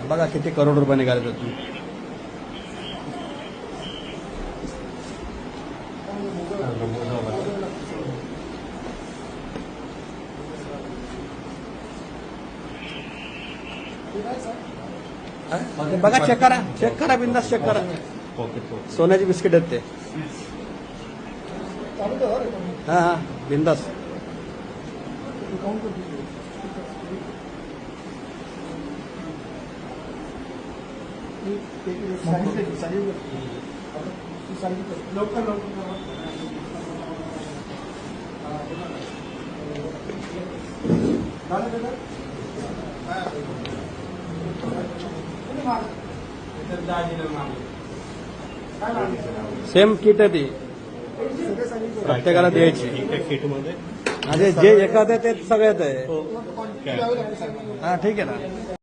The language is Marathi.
बघा किती करोड रुपये निघाले त्यातून. बघा चेक करा बिंदास चेक करा. सोन्याची बिस्किट आहेत ते. हा हा बिंदास. सेम किट आहे ती, प्रत्येकाला द्यायची. जे एखादं ते सगळ्यात आहे. हा ठीक आहे ना.